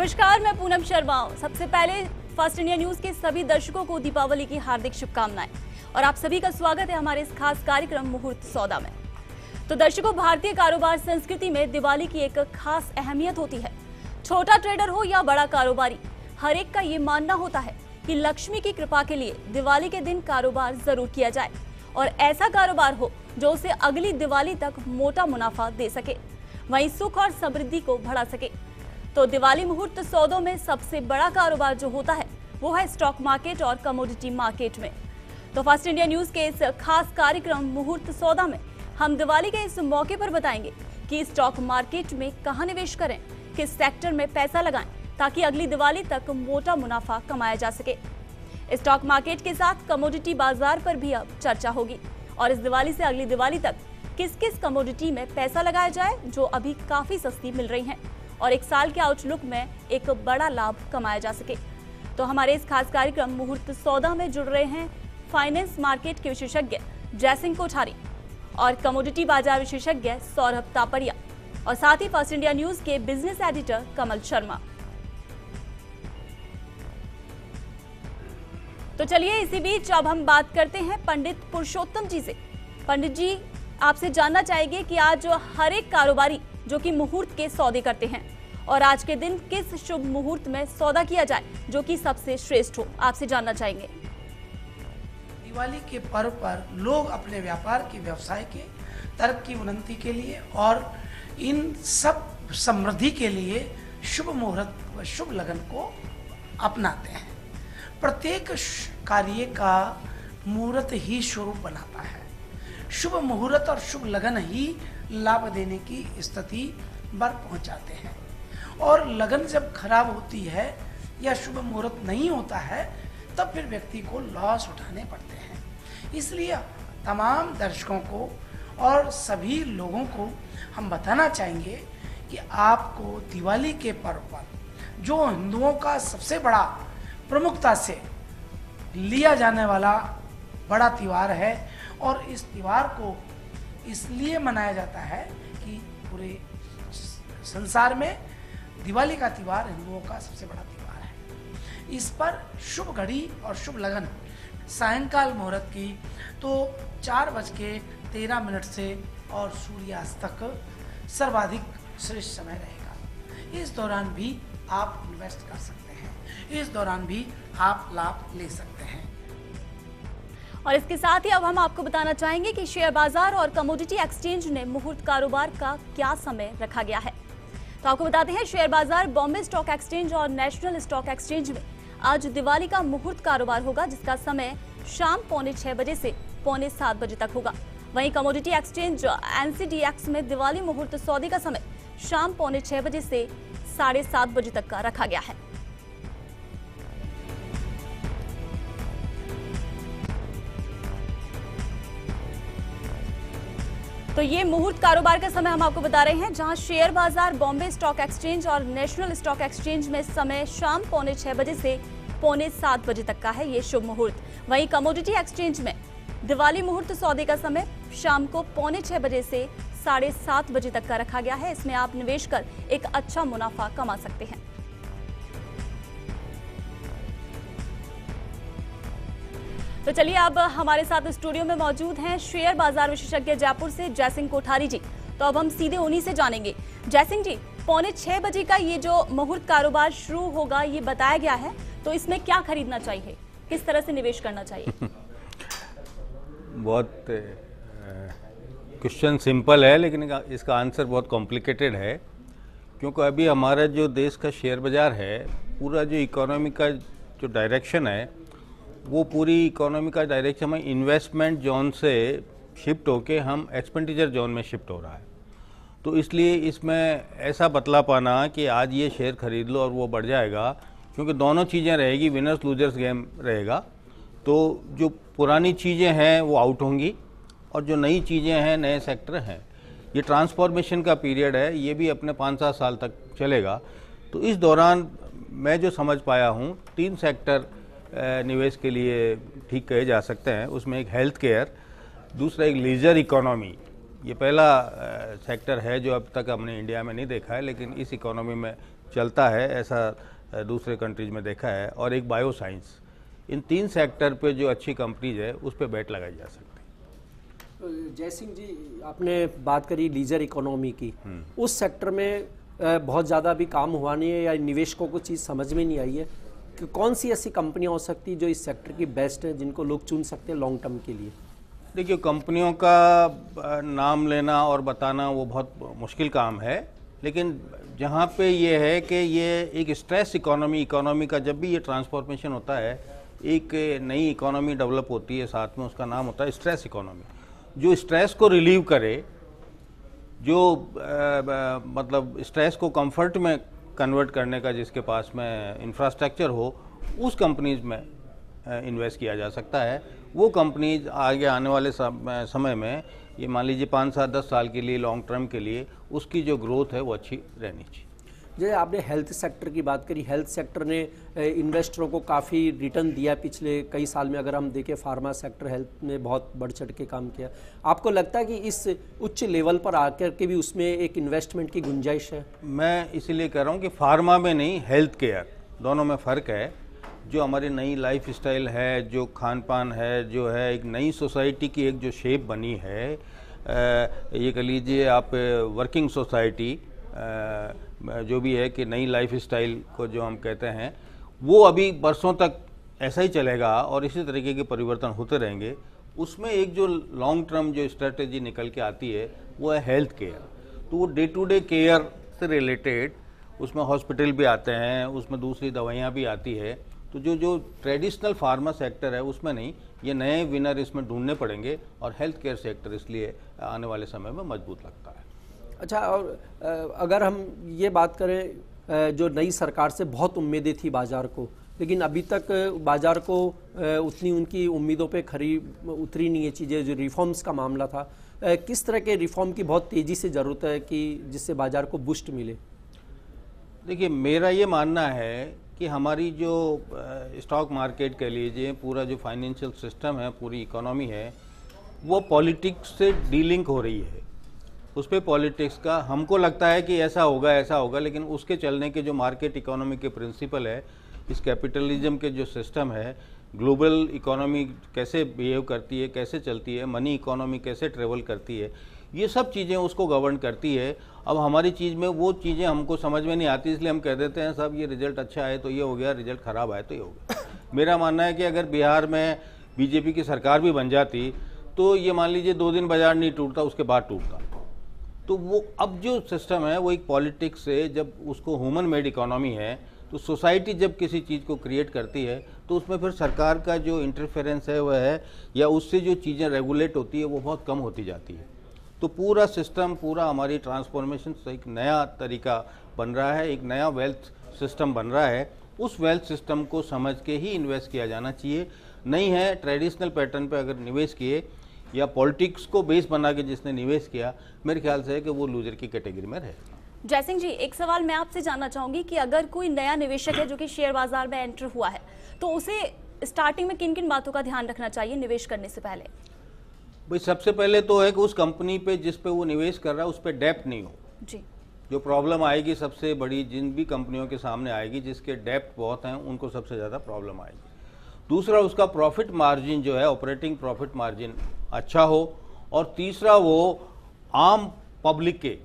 नमस्कार, मैं पूनम शर्मा। सबसे पहले फास्ट इंडिया न्यूज के सभी दर्शकों को दीपावली की हार्दिक शुभकामनाएं और आप सभी का स्वागत है हमारे इस खास कार्यक्रम मुहूर्त सौदा में। तो दर्शकों, भारतीय कारोबार संस्कृति में दिवाली की एक खास अहमियत होती है। छोटा ट्रेडर हो या बड़ा कारोबारी, हर एक का ये मानना होता है कि लक्ष्मी की कृपा के लिए दिवाली के दिन कारोबार जरूर किया जाए और ऐसा कारोबार हो जो उसे अगली दिवाली तक मोटा मुनाफा दे सके, वहीं सुख और समृद्धि को बढ़ा सके। तो दिवाली मुहूर्त सौदों में सबसे बड़ा कारोबार जो होता है वो है स्टॉक मार्केट और कमोडिटी मार्केट में। तो फास्ट इंडिया न्यूज के इस खास कार्यक्रम मुहूर्त सौदा में हम दिवाली के इस मौके पर बताएंगे कि स्टॉक मार्केट में कहां निवेश करें, किस सेक्टर में पैसा लगाएं ताकि अगली दिवाली तक मोटा मुनाफा कमाया जा सके। स्टॉक मार्केट के साथ कमोडिटी बाजार पर भी अब चर्चा होगी और इस दिवाली से अगली दिवाली तक किस किस कमोडिटी में पैसा लगाया जाए जो अभी काफी सस्ती मिल रही हैं और एक साल के आउटलुक में एक बड़ा लाभ कमाया जा सके। तो हमारे इस खास कार्यक्रम मुहूर्त सौदा में जुड़ रहे हैं फाइनेंस मार्केट के विशेषज्ञ जयसिंह कोठारी और कमोडिटी बाजार विशेषज्ञ सौरभ तापड़िया और साथ ही फर्स्ट इंडिया न्यूज के बिजनेस एडिटर कमल शर्मा। तो चलिए इसी बीच अब हम बात करते हैं पंडित पुरुषोत्तम जी से। पंडित जी, आपसे जानना चाहेंगे कि आज हर एक कारोबारी जो कि मुहूर्त के सौदे करते हैं और आज के दिन किस शुभ मुहूर्त में सौदा किया जाए जो कि सबसे श्रेष्ठ हो, आपसे जानना चाहेंगे। दिवाली के पर्व पर लोग अपने व्यापार के व्यवसाय के तरक्की उन्नति के लिए और इन सब समृद्धि के लिए शुभ मुहूर्त व शुभ लगन को अपनाते हैं। प्रत्येक कार्य का मुहूर्त ही स्वरूप बनाता है। शुभ मुहूर्त और शुभ लगन ही लाभ देने की स्थिति पर पहुंचाते हैं और लगन जब खराब होती है या शुभ मुहूर्त नहीं होता है तब फिर व्यक्ति को लॉस उठाने पड़ते हैं। इसलिए तमाम दर्शकों को और सभी लोगों को हम बताना चाहेंगे कि आपको दिवाली के पर्व पर जो हिंदुओं का सबसे बड़ा प्रमुखता से लिया जाने वाला बड़ा त्योहार है और इस त्योहार को इसलिए मनाया जाता है कि पूरे संसार में दिवाली का त्योहार हिंदुओं का सबसे बड़ा त्योहार है। इस पर शुभ घड़ी और शुभ लगन सायंकाल मुहूर्त की तो 4:13 से और सूर्यास्त तक सर्वाधिक श्रेष्ठ समय रहेगा। इस दौरान भी आप इन्वेस्ट कर सकते हैं, इस दौरान भी आप लाभ ले सकते हैं। और इसके साथ ही अब हम आपको बताना चाहेंगे कि शेयर बाजार और कमोडिटी एक्सचेंज ने मुहूर्त कारोबार का क्या समय रखा गया है। तो आपको बताते हैं, शेयर बाजार बॉम्बे स्टॉक एक्सचेंज और नेशनल स्टॉक एक्सचेंज में आज दिवाली का मुहूर्त कारोबार होगा जिसका समय शाम 6:45 बजे से 6:45 बजे तक होगा। वहीं कमोडिटी एक्सचेंज NCDX में दिवाली मुहूर्त सौदे का समय शाम 6:45 बजे से 7:30 बजे तक का रखा गया है। तो ये मुहूर्त कारोबार का समय हम आपको बता रहे हैं, जहां शेयर बाजार बॉम्बे स्टॉक एक्सचेंज और नेशनल स्टॉक एक्सचेंज में समय शाम 6:45 बजे से 6:45 बजे तक का है ये शुभ मुहूर्त। वहीं कमोडिटी एक्सचेंज में दिवाली मुहूर्त सौदे का समय शाम को 6:45 बजे से 7:30 बजे तक का रखा गया है। इसमें आप निवेश कर एक अच्छा मुनाफा कमा सकते हैं। तो चलिए अब हमारे साथ स्टूडियो में मौजूद हैं शेयर बाजार विशेषज्ञ जयपुर से जयसिंह कोठारी जी। तो अब हम सीधे उन्हीं से जानेंगे। जयसिंह जी, 6:45 बजे का ये जो मुहूर्त कारोबार शुरू होगा ये बताया गया है, तो इसमें क्या खरीदना चाहिए, किस तरह से निवेश करना चाहिए? बहुत क्वेश्चन सिंपल है लेकिन इसका आंसर बहुत कॉम्प्लिकेटेड है, क्योंकि अभी हमारा जो देश का शेयर बाजार है, पूरा जो इकोनॉमी का जो डायरेक्शन है वो पूरी इकोनॉमी का डायरेक्शन में इन्वेस्टमेंट जोन से शिफ्ट होके हम एक्सपेंडिचर जोन में शिफ्ट हो रहा है। तो इसलिए इसमें ऐसा बतला पाना कि आज ये शेयर खरीद लो और वो बढ़ जाएगा, क्योंकि दोनों चीज़ें रहेगी, विनर्स लूजर्स गेम रहेगा। तो जो पुरानी चीज़ें हैं वो आउट होंगी और जो नई चीज़ें हैं, नए सेक्टर हैं, ये ट्रांसफॉर्मेशन का पीरियड है, ये भी अपने 5-7 साल तक चलेगा। तो इस दौरान मैं जो समझ पाया हूँ 3 सेक्टर निवेश के लिए ठीक कहे जा सकते हैं। उसमें एक हेल्थ केयर, दूसरा एक लीजर इकोनॉमी, ये पहला सेक्टर है जो अब तक हमने इंडिया में नहीं देखा है, लेकिन इस इकोनॉमी में चलता है, ऐसा दूसरे कंट्रीज में देखा है, और एक बायो साइंस। इन 3 सेक्टर पे जो अच्छी कंपनीज है उस पे बेट लगाई जा सकती है। जयसिंह जी, आपने बात करी लीजर इकोनॉमी की, उस सेक्टर में बहुत ज़्यादा अभी काम हुआ नहीं है या निवेशकों को चीज़ समझ में नहीं आई है कि कौन सी ऐसी कंपनियां हो सकती जो इस सेक्टर की बेस्ट है, जिनको लोग चुन सकते हैं लॉन्ग टर्म के लिए? देखिए, कंपनियों का नाम लेना और बताना वो बहुत मुश्किल काम है, लेकिन जहाँ पे ये है कि ये एक स्ट्रेस इकोनॉमी का जब भी ये ट्रांसफॉर्मेशन होता है, एक नई इकोनॉमी डेवलप होती है, साथ में उसका नाम होता है स्ट्रेस इकोनॉमी। जो स्ट्रेस को रिलीव करे, जो मतलब स्ट्रेस को कंफर्ट में कन्वर्ट करने का जिसके पास में इंफ्रास्ट्रक्चर हो, उस कंपनीज में इन्वेस्ट किया जा सकता है। वो कंपनीज आगे आने वाले समय में, ये मान लीजिए 5 साल 10 साल के लिए, लॉन्ग टर्म के लिए उसकी जो ग्रोथ है वो अच्छी रहनी चाहिए। जैसे आपने हेल्थ सेक्टर की बात करी, हेल्थ सेक्टर ने इन्वेस्टरों को काफ़ी रिटर्न दिया पिछले कई साल में। अगर हम देखें फार्मा सेक्टर, हेल्थ ने बहुत बढ़ चढ़ के काम किया। आपको लगता है कि इस उच्च लेवल पर आकर के भी उसमें एक इन्वेस्टमेंट की गुंजाइश है? मैं इसीलिए कह रहा हूँ कि फार्मा में नहीं, हेल्थ केयर, दोनों में फ़र्क है। जो हमारी नई लाइफ स्टाइल है, जो खान पान है, जो है एक नई सोसाइटी की एक जो शेप बनी है, ये कह लीजिए आप वर्किंग सोसाइटी, जो भी है कि नई लाइफ स्टाइल को जो हम कहते हैं, वो अभी बरसों तक ऐसा ही चलेगा और इसी तरीके के परिवर्तन होते रहेंगे। उसमें एक जो लॉन्ग टर्म जो स्ट्रेटेजी निकल के आती है वो है हेल्थ केयर। तो वो डे टू डे केयर से रिलेटेड, उसमें हॉस्पिटल भी आते हैं, उसमें दूसरी दवाइयाँ भी आती है। तो जो ट्रेडिशनल फार्मा सेक्टर है उसमें नहीं, ये नए विनर इसमें ढूंढने पड़ेंगे, और हेल्थ केयर सेक्टर इसलिए आने वाले समय में मजबूत लगता है। अच्छा, और अगर हम ये बात करें, जो नई सरकार से बहुत उम्मीदें थी बाज़ार को, लेकिन अभी तक बाज़ार को उतनी उनकी उम्मीदों पे खरी उतरी नहीं है चीज़ें। जो रिफॉर्म्स का मामला था, किस तरह के रिफॉर्म की बहुत तेज़ी से ज़रूरत है कि जिससे बाज़ार को बूस्ट मिले? देखिए, मेरा ये मानना है कि हमारी जो स्टॉक मार्केट कह लीजिए, पूरा जो फाइनेंशियल सिस्टम है, पूरी इकोनॉमी है, वो पॉलिटिक्स से डीलिंक हो रही है। उस पर पॉलिटिक्स का हमको लगता है कि ऐसा होगा, लेकिन उसके चलने के जो मार्केट इकोनॉमी के प्रिंसिपल है, इस कैपिटलिज्म के जो सिस्टम है, ग्लोबल इकोनॉमी कैसे बिहेव करती है, कैसे चलती है, मनी इकोनॉमी कैसे ट्रेवल करती है, ये सब चीज़ें उसको गवर्न करती है। अब हमारी चीज़ में वो चीज़ें हमको समझ में नहीं आती, इसलिए हम कह देते हैं सब ये रिजल्ट अच्छा है तो ये हो गया, रिजल्ट ख़राब आए तो ये हो गया। मेरा मानना है कि अगर बिहार में बीजेपी की सरकार भी बन जाती तो ये मान लीजिए 2 दिन बाजार नहीं टूटता, उसके बाद टूटता। तो वो अब जो सिस्टम है वो एक पॉलिटिक्स से, जब उसको ह्यूमन मेड इकोनॉमी है, तो सोसाइटी जब किसी चीज़ को क्रिएट करती है तो उसमें फिर सरकार का जो इंटरफेरेंस है वह है, या उससे जो चीज़ें रेगुलेट होती है वो बहुत कम होती जाती है। तो पूरा सिस्टम, पूरा हमारी ट्रांसफॉर्मेशन से एक नया तरीका बन रहा है, एक नया वेल्थ सिस्टम बन रहा है। उस वेल्थ सिस्टम को समझ के ही इन्वेस्ट किया जाना चाहिए। नहीं है ट्रेडिशनल पैटर्न पे अगर निवेश किए, या पॉलिटिक्स को बेस बना के जिसने निवेश किया, मेरे ख्याल से है कि वो लूजर की कैटेगरी में रहे। जयसिंह जी, एक सवाल मैं आपसे जानना चाहूंगी कि अगर कोई नया निवेशक है जो कि शेयर बाजार में एंटर हुआ है, तो उसे स्टार्टिंग में किन किन बातों का ध्यान रखना चाहिए निवेश करने से पहले? भाई, सबसे पहले तो है कि उस कंपनी पे जिस पे वो निवेश कर रहा है उस पे डेप्ट नहीं हो। जी। जो प्रॉब्लम आएगी सबसे बड़ी, जिन भी कंपनियों के सामने आएगी जिसके डेप्ट बहुत हैं, उनको सबसे ज़्यादा प्रॉब्लम आएगी। दूसरा, उसका प्रॉफिट मार्जिन जो है, ऑपरेटिंग प्रॉफिट मार्जिन अच्छा हो। और तीसरा, वो आम पब्लिक के,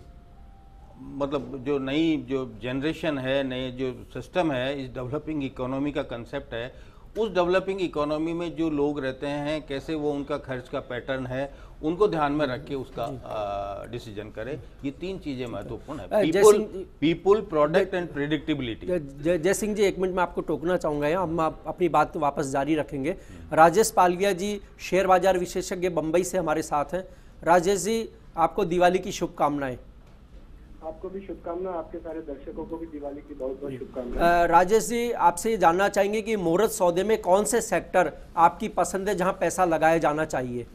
मतलब जो नई जो जनरेशन है, नए जो सिस्टम है, इस डेवलपिंग इकोनॉमी का कंसेप्ट है, उस डेवलपिंग इकोनॉमी में जो लोग रहते हैं, कैसे वो उनका खर्च का पैटर्न है, उनको ध्यान में रख के उसका डिसीजन करे। ये 3 चीजें महत्वपूर्ण है, people, product and predictability. Jaisingh ji, 1 minute में आपको टोकना चाहूँगा, यहाँ हम अपनी बात वापस जारी रखेंगे। राजेश पालविया जी, शेयर बाजार विशेषज्ञ, बम्बई से हमारे साथ हैं। राजेश जी, आपको दिवाली की शुभकामनाएं। आपको भी शुभकामनाएं, आपके सारे दर्शकों को भी दिवाली की बहुत बहुत शुभकामनाएं। राजेश जी, आपसे जानना चाहेंगे कि मुहूर्त सौदे में कौन से सेक्टर आपकी पसंद है जहां पैसा लगाया जाना चाहिए?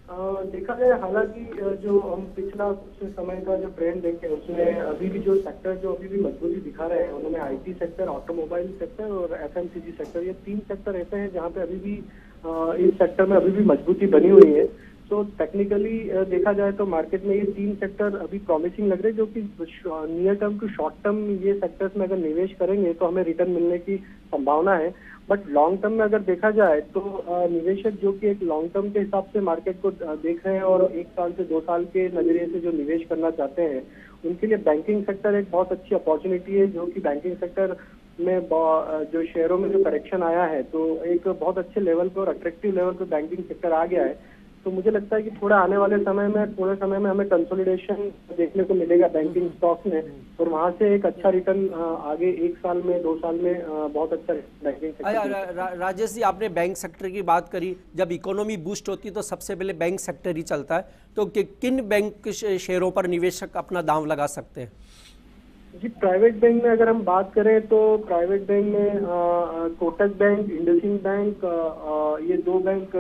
देखा जाए, हालांकि जो हम पिछला कुछ समय का जो ट्रेंड देखें, उसमें अभी भी जो सेक्टर जो अभी भी मजबूती दिखा रहे हैं, उन्होंने आईटी सेक्टर, ऑटोमोबाइल सेक्टर और एफएमसीजी सेक्टर, ये 3 सेक्टर ऐसे हैं जहाँ पे अभी भी इस सेक्टर में अभी भी मजबूती बनी हुई है। तो टेक्निकली देखा जाए तो मार्केट में ये 3 सेक्टर अभी प्रॉमिसिंग लग रहे हैं, जो कि near term to short term ये सेक्टर्स में अगर निवेश करेंगे तो हमें रिटर्न मिलने की संभावना है। बट लॉन्ग टर्म में अगर देखा जाए तो निवेशक जो कि एक लॉन्ग टर्म के हिसाब से मार्केट को देख रहे हैं और 1 साल से 2 साल के नजरिए से जो निवेश करना चाहते हैं, उनके लिए बैंकिंग सेक्टर एक बहुत अच्छी अपॉर्चुनिटी है। जो कि बैंकिंग सेक्टर में जो शेयरों में जो करेक्शन आया है, तो एक बहुत अच्छे लेवल पे और अट्रैक्टिव लेवल पे बैंकिंग सेक्टर आ गया है। तो मुझे लगता है कि थोड़ा आने वाले समय में थोड़े समय में हमें कंसोलिडेशन देखने को मिलेगा बैंकिंग स्टॉक में, और वहां से एक अच्छा रिटर्न आगे 1 साल में 2 साल में बहुत अच्छा बैंकिंग सेक्टर। राजेश जी, आपने बैंक सेक्टर की बात करी। जब इकोनॉमी बूस्ट होती है तो सबसे पहले बैंक सेक्टर ही चलता है, तो किन बैंक शेयरों पर निवेशक अपना दांव लगा सकते हैं? जी, प्राइवेट बैंक में अगर हम बात करें तो प्राइवेट बैंक में कोटक बैंक, इंडसइंड बैंक, ये 2 बैंक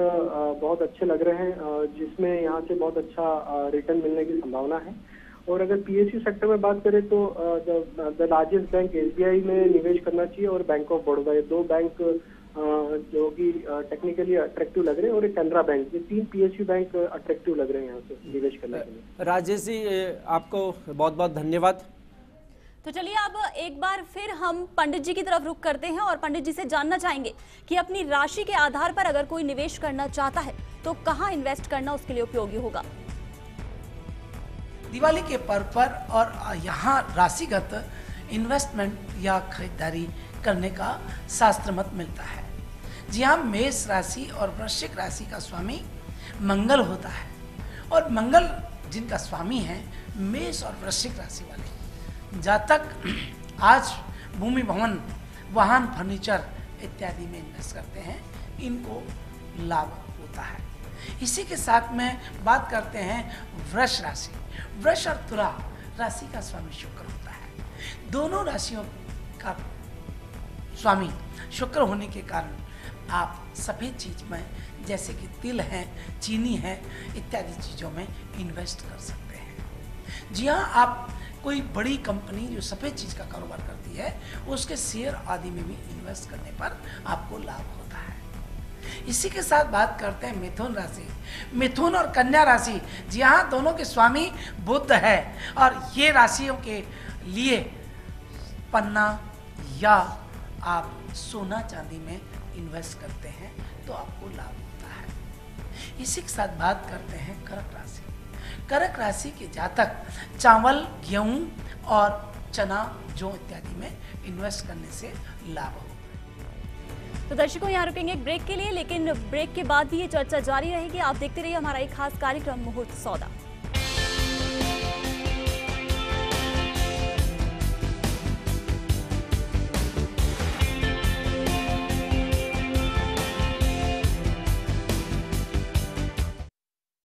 बहुत अच्छे लग रहे हैं, जिसमें यहाँ से बहुत अच्छा रिटर्न मिलने की संभावना है। और अगर पीएसयू सेक्टर में बात करें तो द लार्जेस्ट बैंक एसबीआई में निवेश करना चाहिए, और बैंक ऑफ बड़ौदा, ये 2 बैंक जो कि टेक्निकली अट्रैक्टिव लग रहे हैं, और एक कैनरा बैंक, ये 3 पीएसयू बैंक अट्रैक्टिव लग रहे हैं यहाँ से निवेश करने के लिए। राजेश जी, आपको बहुत बहुत धन्यवाद। तो चलिए अब एक बार फिर हम पंडित जी की तरफ रुख करते हैं और पंडित जी से जानना चाहेंगे कि अपनी राशि के आधार पर अगर कोई निवेश करना चाहता है तो कहां इन्वेस्ट करना उसके लिए उपयोगी होगा। दिवाली के पर्व पर और यहाँ राशिगत इन्वेस्टमेंट या खरीदारी करने का शास्त्र मत मिलता है। जी हाँ, मेष राशि और वृश्चिक राशि का स्वामी मंगल होता है, और मंगल जिनका स्वामी है मेष और वृश्चिक राशि वाले जातक आज भूमि, भवन, वाहन, फर्नीचर इत्यादि में इन्वेस्ट करते हैं, इनको लाभ होता है। इसी के साथ में बात करते हैं वृष राशि। वृष और तुला राशि का स्वामी शुक्र होता है। दोनों राशियों का स्वामी शुक्र होने के कारण आप सफेद चीज में जैसे कि तिल है, चीनी है इत्यादि चीजों में इन्वेस्ट कर सकते हैं। जी हाँ, आप कोई बड़ी कंपनी जो सफेद चीज का कारोबार करती है उसके शेयर आदि में भी इन्वेस्ट करने पर आपको लाभ होता है। इसी के साथ बात करते हैं मिथुन राशि। मिथुन और कन्या राशि, जी हाँ, दोनों के स्वामी बुध है, और ये राशियों के लिए पन्ना या आप सोना चांदी में इन्वेस्ट करते हैं तो आपको लाभ होता है। इसी के साथ बात करते हैं कर्क राशि। कर्क राशि के जातक चावल, गेहूं और चना, जौ इत्यादि में इन्वेस्ट करने से लाभ होगा। तो दर्शकों, यहाँ रुकेंगे एक ब्रेक के लिए, लेकिन ब्रेक के बाद भी ये चर्चा जारी रहेगी। आप देखते रहिए हमारा एक खास कार्यक्रम मुहूर्त सौदा।